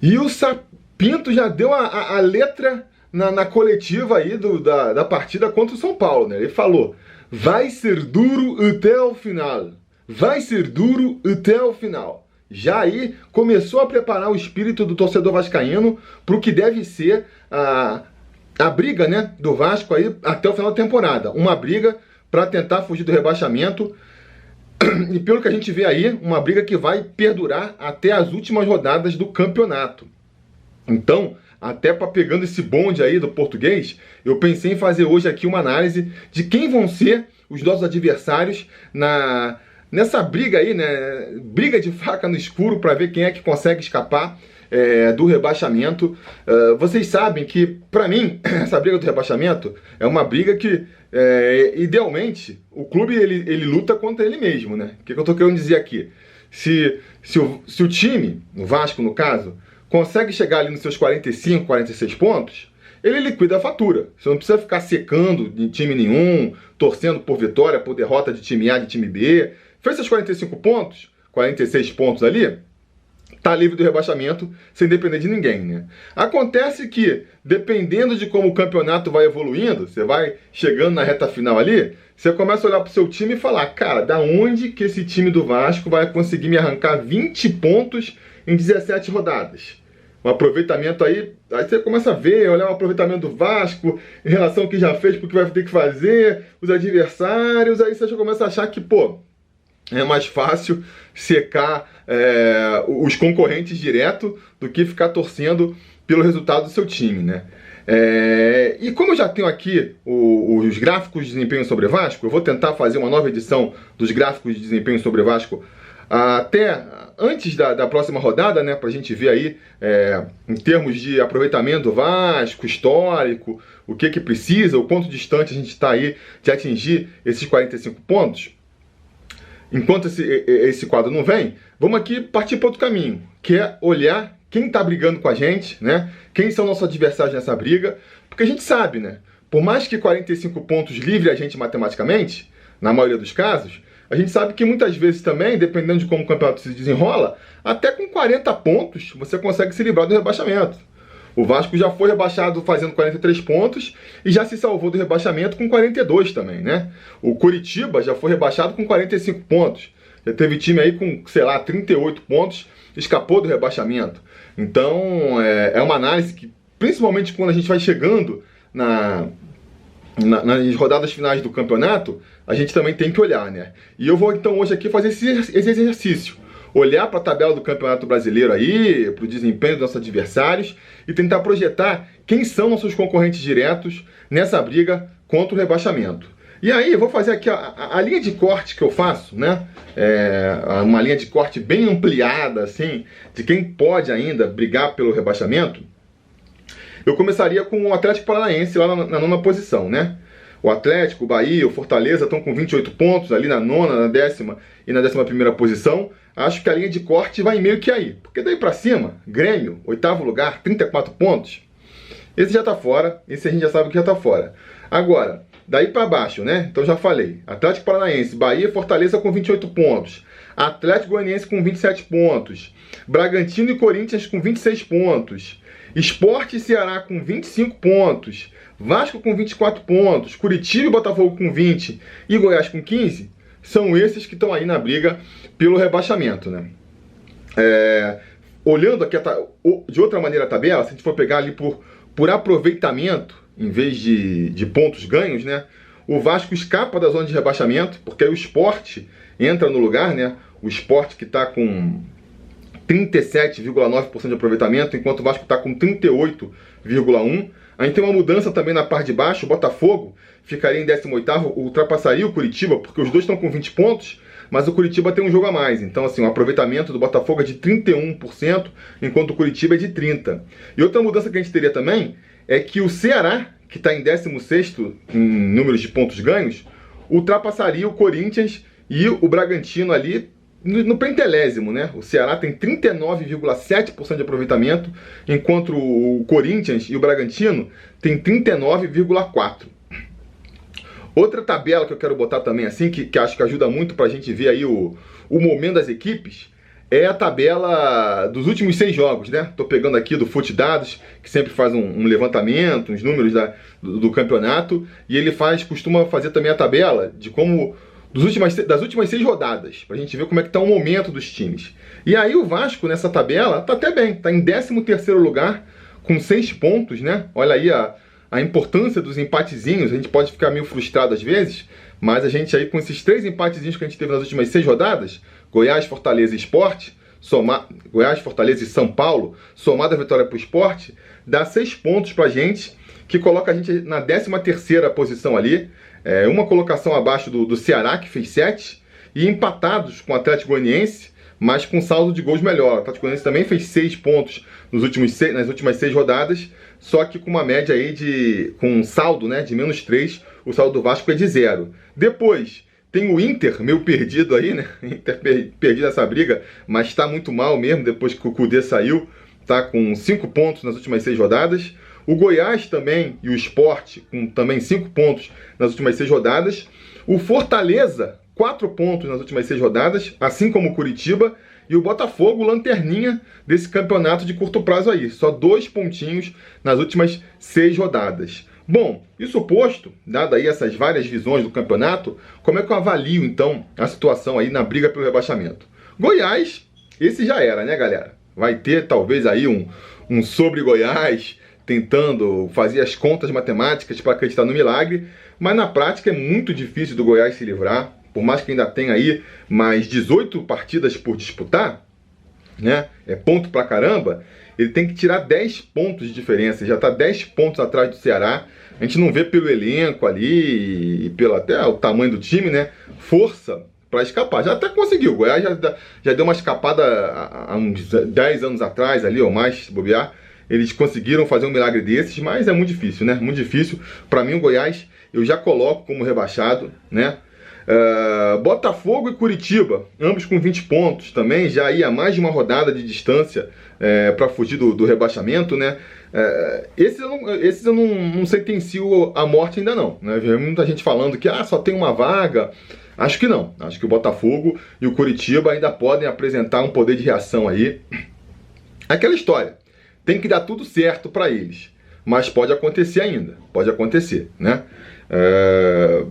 E o Sapinto já deu a letra na coletiva aí da partida contra o São Paulo, né? Ele falou: vai ser duro até o final. Vai ser duro até o final. Já aí começou a preparar o espírito do torcedor vascaíno para o que deve ser a briga, né, do Vasco aí até o final da temporada. Uma briga para tentar fugir do rebaixamento. E pelo que a gente vê aí, uma briga que vai perdurar até as últimas rodadas do campeonato. Então, até para pegando esse bonde aí do português, eu pensei em fazer hoje aqui uma análise de quem vão ser os nossos adversários nessa briga aí, né? Briga de faca no escuro para ver quem é que consegue escapar do rebaixamento. Vocês sabem que, para mim, essa briga do rebaixamento é uma briga que, idealmente, o clube ele luta contra ele mesmo, né? O que eu estou querendo dizer aqui? Se o time, o Vasco no caso, consegue chegar ali nos seus 45, 46 pontos, ele liquida a fatura. Você não precisa ficar secando de time nenhum, torcendo por vitória, por derrota de time A, de time B. Fez seus 45 pontos, 46 pontos ali, tá livre do rebaixamento sem depender de ninguém, né? Acontece que, dependendo de como o campeonato vai evoluindo, você vai chegando na reta final ali, você começa a olhar pro seu time e falar: cara, da onde que esse time do Vasco vai conseguir me arrancar 20 pontos em 17 rodadas? Um aproveitamento aí você começa a ver, olhar o aproveitamento do Vasco em relação ao que já fez, porque vai ter que fazer, os adversários, aí você já começa a achar que, pô, é mais fácil secar os concorrentes direto do que ficar torcendo pelo resultado do seu time, né? E como eu já tenho aqui os gráficos de desempenho sobre Vasco, eu vou tentar fazer uma nova edição dos gráficos de desempenho sobre Vasco até antes da próxima rodada, né, pra gente ver aí em termos de aproveitamento do Vasco, histórico, o que precisa, o quanto distante a gente está aí de atingir esses 45 pontos. Enquanto esse quadro não vem, vamos aqui partir para outro caminho, que é olhar quem está brigando com a gente, né? Quem são nossos adversários nessa briga, porque a gente sabe, né? Por mais que 45 pontos livre a gente matematicamente, na maioria dos casos, a gente sabe que muitas vezes também, dependendo de como o campeonato se desenrola, até com 40 pontos você consegue se livrar do rebaixamento. O Vasco já foi rebaixado fazendo 43 pontos e já se salvou do rebaixamento com 42 também, né? O Coritiba já foi rebaixado com 45 pontos. Já teve time aí com, sei lá, 38 pontos, escapou do rebaixamento. Então, é uma análise que, principalmente quando a gente vai chegando nas rodadas finais do campeonato, a gente também tem que olhar, né? E eu vou então hoje aqui fazer esse exercício. Olhar para a tabela do Campeonato Brasileiro aí, para o desempenho dos nossos adversários e tentar projetar quem são nossos concorrentes diretos nessa briga contra o rebaixamento. E aí eu vou fazer aqui a linha de corte que eu faço, né? Uma linha de corte bem ampliada, assim, de quem pode ainda brigar pelo rebaixamento. Eu começaria com o Atlético Paranaense lá na nona posição, né? O Atlético, o Bahia, o Fortaleza estão com 28 pontos ali na nona, na décima e na 11ª posição. Acho que a linha de corte vai meio que aí. Porque daí pra cima, Grêmio, 8º lugar, 34 pontos. Esse já tá fora, esse a gente já sabe que já tá fora. Agora, daí pra baixo, né? Então já falei. Atlético Paranaense, Bahia e Fortaleza com 28 pontos. Atlético Goianiense com 27 pontos. Bragantino e Corinthians com 26 pontos. Sport e Ceará com 25 pontos. Vasco com 24 pontos. Curitiba e Botafogo com 20. E Goiás com 15. São esses que estão aí na briga pelo rebaixamento, né? Olhando aqui de outra maneira a tabela, se a gente for pegar ali por aproveitamento, em vez de pontos ganhos, né? O Vasco escapa da zona de rebaixamento, porque aí o Sport entra no lugar, né? O Sport que está com 37,9% de aproveitamento, enquanto o Vasco está com 38,1%. A gente tem uma mudança também na parte de baixo. O Botafogo ficaria em 18º, ultrapassaria o Curitiba, porque os dois estão com 20 pontos, mas o Curitiba tem um jogo a mais. Então, assim, o aproveitamento do Botafogo é de 31%, enquanto o Curitiba é de 30%. E outra mudança que a gente teria também é que o Ceará, que está em 16º em números de pontos ganhos, ultrapassaria o Corinthians e o Bragantino ali no pentelésimo, né? O Ceará tem 39,7% de aproveitamento, enquanto o Corinthians e o Bragantino tem 39,4%. Outra tabela que eu quero botar também, assim, que acho que ajuda muito pra gente ver aí o momento das equipes, é a tabela dos últimos 6 jogos, né? Tô pegando aqui do Fute Dados, que sempre faz um levantamento, uns números do campeonato, e ele costuma fazer também a tabela de como das últimas 6 rodadas, pra gente ver como é que tá o momento dos times. E aí o Vasco nessa tabela tá até bem, tá em 13º lugar com 6 pontos, né? Olha aí a importância dos empatezinhos. A gente pode ficar meio frustrado às vezes, mas a gente aí com esses 3 empatezinhos que a gente teve nas últimas 6 rodadas, Goiás, Fortaleza e Sport, Goiás, Fortaleza e São Paulo, somada a vitória pro Sport, dá 6 pontos pra gente, que coloca a gente na 13ª posição ali, uma colocação abaixo do Ceará, que fez 7, e empatados com o Atlético Goianiense, mas com saldo de gols melhor. O Atlético Goianiense também fez 6 pontos nas últimas 6 rodadas, só que com uma média aí com um saldo, né, de -3, o saldo do Vasco é de 0. Depois tem o Inter, meio perdido aí, né? Inter perdido nessa briga, mas está muito mal mesmo depois que o Kudê saiu, tá com 5 pontos nas últimas 6 rodadas. O Goiás também e o Sport com também 5 pontos nas últimas 6 rodadas. O Fortaleza, 4 pontos nas últimas 6 rodadas, assim como o Curitiba. E o Botafogo, lanterninha desse campeonato de curto prazo aí. Só 2 pontinhos nas últimas 6 rodadas. Bom, isso posto, dado aí essas várias visões do campeonato, como é que eu avalio então a situação aí na briga pelo rebaixamento? Goiás, esse já era, né, galera? Vai ter talvez aí um sobre Goiás, tentando fazer as contas matemáticas para acreditar no milagre, mas na prática é muito difícil do Goiás se livrar, por mais que ainda tenha aí mais 18 partidas por disputar, né? É ponto pra caramba. Ele tem que tirar 10 pontos de diferença, já está 10 pontos atrás do Ceará. A gente não vê pelo elenco ali e pelo até o tamanho do time, né? Força para escapar. Já até conseguiu. O Goiás já deu uma escapada há uns 10 anos atrás ali, ou mais, se bobear. Eles conseguiram fazer um milagre desses, mas é muito difícil, né? Muito difícil. Para mim, o Goiás eu já coloco como rebaixado, né? Botafogo e Curitiba, ambos com 20 pontos também, já ia mais de uma rodada de distância para fugir do rebaixamento, né? Esses eu não sentencio a morte ainda não, né? Vi muita gente falando que só tem uma vaga. Acho que não, acho que o Botafogo e o Curitiba ainda podem apresentar um poder de reação aí. Aquela história, tem que dar tudo certo para eles, mas pode acontecer ainda, pode acontecer, né?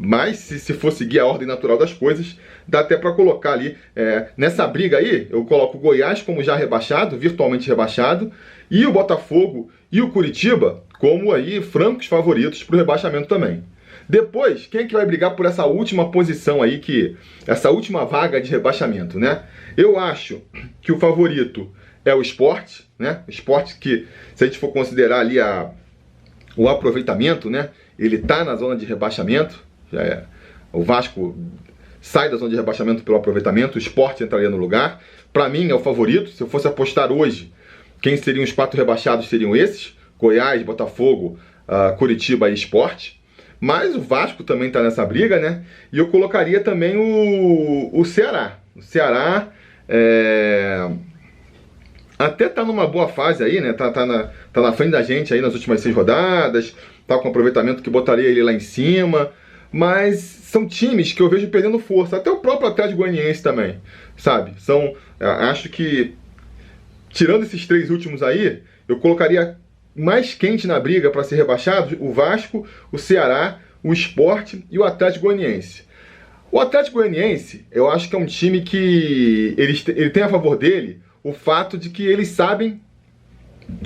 Mas se for seguir a ordem natural das coisas, dá até para colocar ali, nessa briga aí, eu coloco o Goiás como já rebaixado, virtualmente rebaixado, e o Botafogo e o Curitiba como aí francos favoritos para o rebaixamento também. Depois, quem é que vai brigar por essa última posição aí, essa última vaga de rebaixamento, né? Eu acho que o favorito é o Sport, né? O Sport que, se a gente for considerar ali o aproveitamento, né? Ele tá na zona de rebaixamento. O Vasco sai da zona de rebaixamento pelo aproveitamento, o Sport entraria no lugar. Para mim é o favorito. Se eu fosse apostar hoje, quem seriam os 4 rebaixados seriam esses: Goiás, Botafogo, Curitiba e Sport. Mas o Vasco também está nessa briga, né? E eu colocaria também o Ceará. O Ceará até tá numa boa fase aí, né? Tá na frente da gente aí nas últimas 6 rodadas, tá com aproveitamento que botaria ele lá em cima, mas são times que eu vejo perdendo força. Até o próprio Atlético Goianiense também, sabe? Acho que, tirando esses 3 últimos aí, eu colocaria mais quente na briga para ser rebaixado o Vasco, o Ceará, o Sport e o Atlético Goianiense. O Atlético Goianiense, eu acho que é um time que ele tem a favor dele o fato de que eles sabem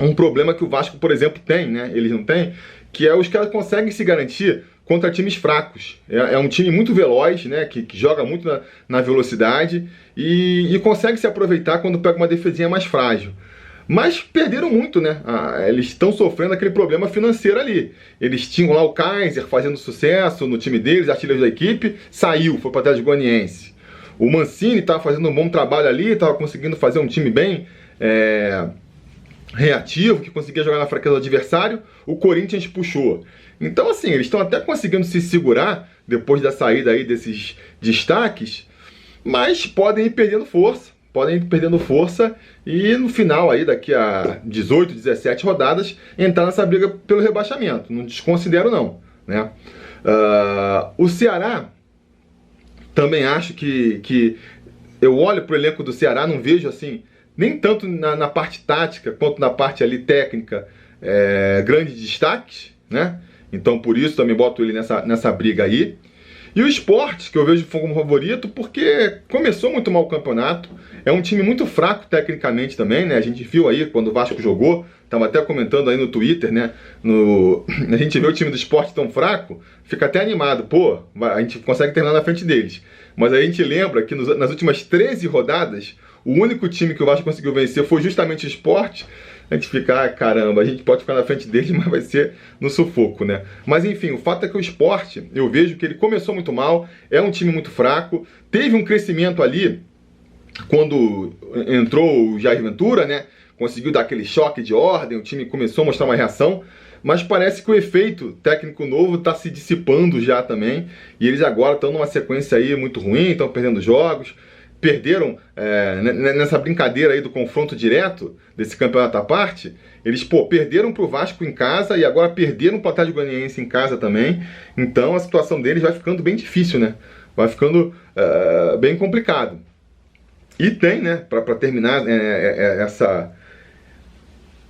um problema que o Vasco, por exemplo, tem, né? Eles não têm, que é os caras conseguem se garantir contra times fracos. É um time muito veloz, né? Que joga muito na velocidade e consegue se aproveitar quando pega uma defesinha mais frágil. Mas perderam muito, né? Eles estão sofrendo aquele problema financeiro ali. Eles tinham lá o Kaiser fazendo sucesso no time deles, artilheiro da equipe, saiu, foi para o Atlético Goianiense. O Mancini estava fazendo um bom trabalho ali, estava conseguindo fazer um time bem reativo, que conseguia jogar na fraqueza do adversário. O Corinthians puxou. Então, assim, eles estão até conseguindo se segurar depois da saída aí desses destaques, mas podem ir perdendo força e no final aí, daqui a 18, 17 rodadas, entrar nessa briga pelo rebaixamento. Não desconsidero não, né? O Ceará também acho que eu olho pro elenco do Ceará, não vejo assim, nem tanto na parte tática, quanto na parte ali técnica, grandes destaques, né? Então por isso também boto ele nessa briga aí. E o Sport, que eu vejo como favorito, porque começou muito mal o campeonato, é um time muito fraco tecnicamente também, né? A gente viu aí quando o Vasco jogou, tava até comentando aí no Twitter, né? A gente vê o time do Sport tão fraco, fica até animado, pô, a gente consegue terminar na frente deles. Mas aí a gente lembra que nas últimas 13 rodadas, o único time que o Vasco conseguiu vencer foi justamente o Sport. A gente fica, caramba, a gente pode ficar na frente deles, mas vai ser no sufoco, né? Mas enfim, o fato é que o Sport, eu vejo que ele começou muito mal, é um time muito fraco, teve um crescimento ali quando entrou o Jair Ventura, né? Conseguiu dar aquele choque de ordem, o time começou a mostrar uma reação, mas parece que o efeito técnico novo está se dissipando já também, e eles agora estão numa sequência aí muito ruim, estão perdendo jogos. Perderam nessa brincadeira aí do confronto direto desse campeonato à parte, eles perderam pro Vasco em casa e agora perderam pro Atlético Goianiense em casa também. Então a situação deles vai ficando bem difícil, né? Vai ficando bem complicado. E tem, né, para terminar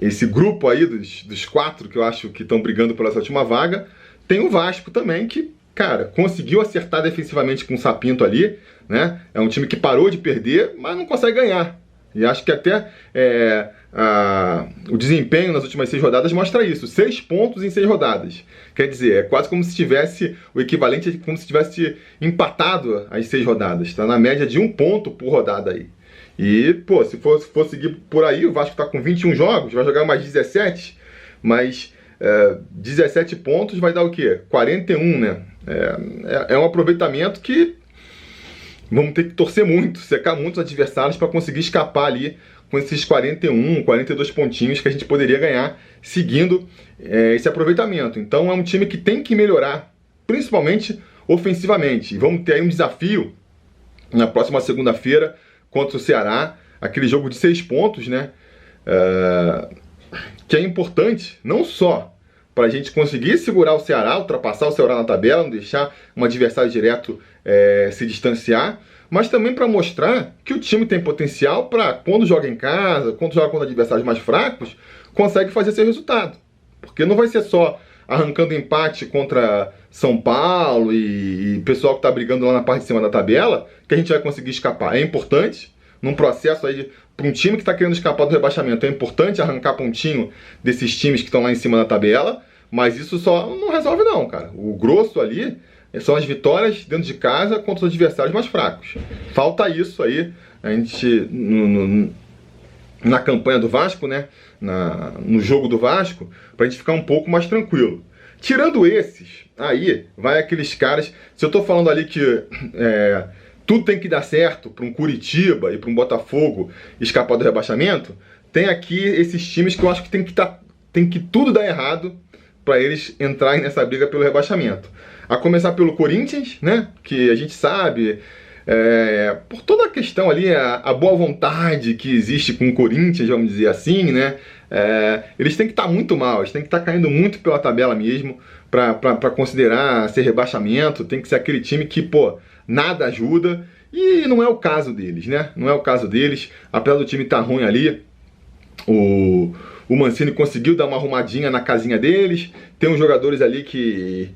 esse grupo aí dos 4 que eu acho que estão brigando pela essa última vaga, tem o Vasco também que, cara, conseguiu acertar defensivamente com o Sapinto ali, né? É um time que parou de perder, mas não consegue ganhar. E acho que até o desempenho nas últimas 6 rodadas mostra isso. 6 pontos em 6 rodadas. Quer dizer, é quase como se tivesse o equivalente, como se tivesse empatado as 6 rodadas. Está na média de 1 ponto por rodada aí. E, pô, se for seguir por aí, o Vasco está com 21 jogos, vai jogar mais 17, mas 17 pontos vai dar o quê? 41, né? É um aproveitamento que vamos ter que torcer muito, secar muitos adversários para conseguir escapar ali com esses 41, 42 pontinhos que a gente poderia ganhar seguindo esse aproveitamento. Então é um time que tem que melhorar, principalmente ofensivamente. E vamos ter aí um desafio na próxima segunda-feira contra o Ceará, aquele jogo de 6 pontos, né? Que é importante, não só para a gente conseguir segurar o Ceará, ultrapassar o Ceará na tabela, não deixar um adversário direto se distanciar, mas também para mostrar que o time tem potencial para, quando joga em casa, quando joga contra adversários mais fracos, consegue fazer seu resultado. Porque não vai ser só arrancando empate contra São Paulo e pessoal que está brigando lá na parte de cima da tabela que a gente vai conseguir escapar. É importante, num processo aí, para um time que está querendo escapar do rebaixamento, é importante arrancar pontinho desses times que estão lá em cima da tabela, mas isso só não resolve não, cara. O grosso ali são as vitórias dentro de casa contra os adversários mais fracos. Falta isso aí, a gente, na campanha do Vasco, né, no jogo do Vasco, pra gente ficar um pouco mais tranquilo. Tirando esses, aí vai aqueles caras, se eu tô falando ali que tudo tem que dar certo para um Curitiba e para um Botafogo escapar do rebaixamento, tem aqui esses times que eu acho que tem que tudo dar errado para eles entrarem nessa briga pelo rebaixamento. A começar pelo Corinthians, né, que a gente sabe, por toda a questão ali, a boa vontade que existe com o Corinthians, vamos dizer assim, né, eles têm que estar muito mal, eles têm que estar caindo muito pela tabela mesmo para considerar ser rebaixamento. Tem que ser aquele time que, pô, nada ajuda, e não é o caso deles, né? Não é o caso deles, apesar do time estar ruim ali, o Mancini conseguiu dar uma arrumadinha na casinha deles, tem uns jogadores ali que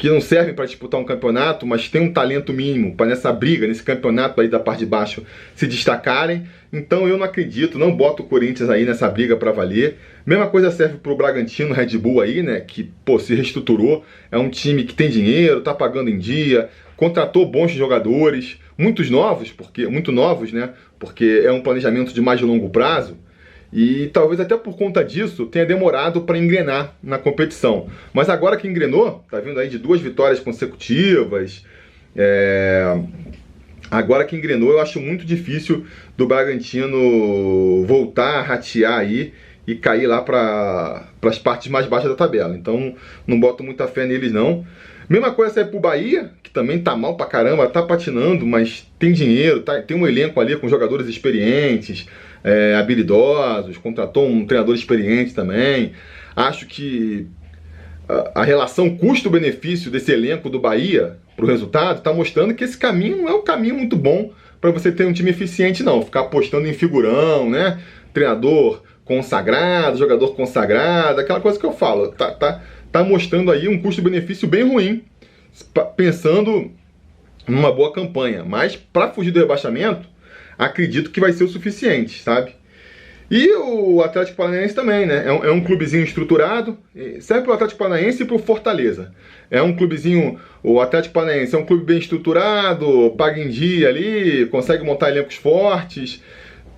não servem para disputar um campeonato, mas tem um talento mínimo para nessa briga, nesse campeonato aí da parte de baixo, se destacarem. Então eu não acredito, não boto o Corinthians aí nessa briga para valer. Mesma coisa serve pro Bragantino, Red Bull aí, né, que, pô, se reestruturou, é um time que tem dinheiro, tá pagando em dia, contratou bons jogadores, muito novos, né, porque é um planejamento de mais de longo prazo. E talvez até por conta disso tenha demorado para engrenar na competição. Mas agora que engrenou, tá vindo aí de 2 vitórias consecutivas, agora que engrenou, eu acho muito difícil do Bragantino voltar a ratear aí e cair lá para as partes mais baixas da tabela. Então não boto muita fé neles não. Mesma coisa serve pro Bahia, que também tá mal pra caramba, tá patinando, mas tem dinheiro, tem um elenco ali com jogadores experientes, habilidosos, contratou um treinador experiente também. Acho que a relação custo-benefício desse elenco do Bahia pro resultado tá mostrando que esse caminho não é um caminho muito bom para você ter um time eficiente, não. Ficar apostando em figurão, né? Treinador consagrado, jogador consagrado, aquela coisa que eu falo. Tá mostrando aí um custo-benefício bem ruim, pensando numa boa campanha. Mas para fugir do rebaixamento, acredito que vai ser o suficiente, sabe? E o Atlético Paranaense também, né? É um clubezinho estruturado, serve para o Atlético Paranaense e para o Fortaleza. É um clubezinho, o Atlético Paranaense é um clube bem estruturado, paga em dia ali, consegue montar elencos fortes.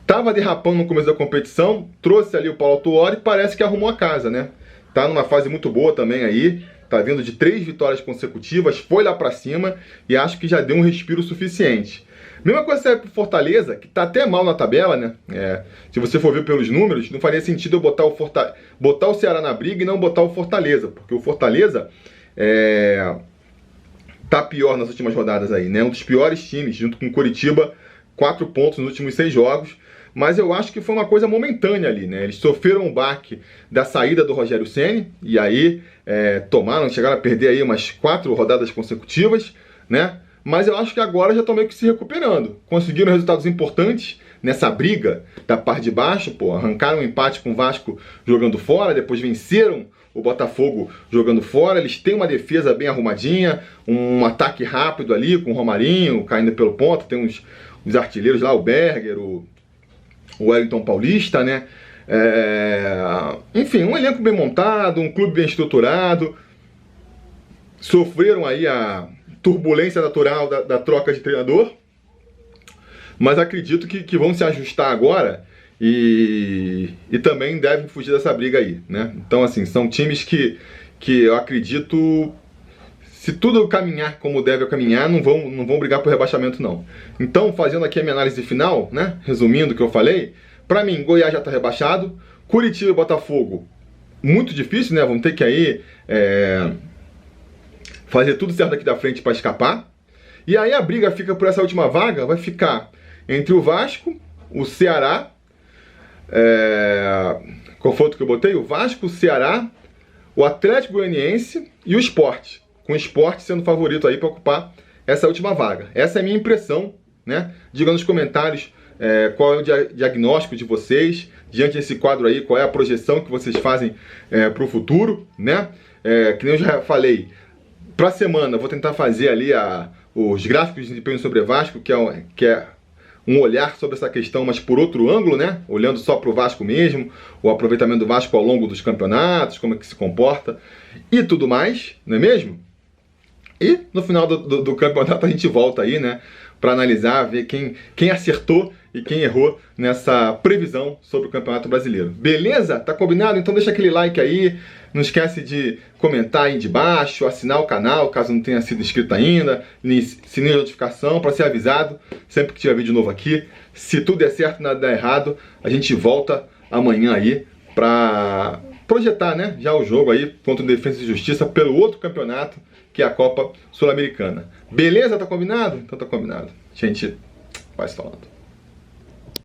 Tava derrapando no começo da competição, trouxe ali o Paulo Tuori e parece que arrumou a casa, né? Tá numa fase muito boa também aí, tá vindo de 3 vitórias consecutivas, foi lá pra cima e acho que já deu um respiro suficiente. Mesma coisa serve pro Fortaleza, que tá até mal na tabela, né? Se você for ver pelos números, não faria sentido eu botar o Ceará na briga e não botar o Fortaleza, porque o Fortaleza tá pior nas últimas rodadas aí, né? Um dos piores times, junto com o Coritiba, 4 pontos nos últimos 6 jogos. Mas eu acho que foi uma coisa momentânea ali, né? Eles sofreram um baque da saída do Rogério Ceni e aí chegaram a perder aí umas 4 rodadas consecutivas, né? Mas eu acho que agora já estão meio que se recuperando. Conseguiram resultados importantes nessa briga da parte de baixo, pô, arrancaram um empate com o Vasco jogando fora, depois venceram o Botafogo jogando fora. Eles têm uma defesa bem arrumadinha, um ataque rápido ali com o Romarinho caindo pelo ponto, tem uns artilheiros lá, o Berger, o Wellington Paulista, né? Enfim, um elenco bem montado, um clube bem estruturado. Sofreram aí a turbulência natural da troca de treinador, mas acredito que vão se ajustar agora e também devem fugir dessa briga aí, né? Então, assim, são times que eu acredito, se tudo caminhar como deve caminhar, não vão brigar por rebaixamento, não. Então, fazendo aqui a minha análise final, né? Resumindo o que eu falei, pra mim, Goiás já tá rebaixado, Curitiba e Botafogo, muito difícil, né? Vão ter que aí fazer tudo certo aqui da frente para escapar. E aí a briga fica por essa última vaga, vai ficar entre o Vasco, o Ceará, qual foi o outro que eu botei? O Vasco, o Ceará, o Atlético Goianiense e o Sport, com o Sport sendo favorito aí para ocupar essa última vaga. Essa é a minha impressão, né? Diga nos comentários qual é o diagnóstico de vocês diante desse quadro aí, qual é a projeção que vocês fazem para o futuro, né? Que nem eu já falei, para a semana eu vou tentar fazer ali os gráficos de desempenho sobre Vasco, que é um olhar sobre essa questão, mas por outro ângulo, né? Olhando só para o Vasco mesmo, o aproveitamento do Vasco ao longo dos campeonatos, como é que se comporta e tudo mais, não é mesmo? E no final do campeonato a gente volta aí, né? Para analisar, ver quem acertou e quem errou nessa previsão sobre o Campeonato Brasileiro. Beleza? Tá combinado? Então deixa aquele like aí, não esquece de comentar aí de baixo, assinar o canal caso não tenha sido inscrito ainda, sininho de notificação para ser avisado sempre que tiver vídeo novo aqui. Se tudo der certo e nada der errado, a gente volta amanhã aí para projetar, né, já o jogo aí contra o Defensa e Justiça pelo outro campeonato, que é a Copa Sul-Americana. Beleza? Tá combinado? Então tá combinado. A gente vai se falando.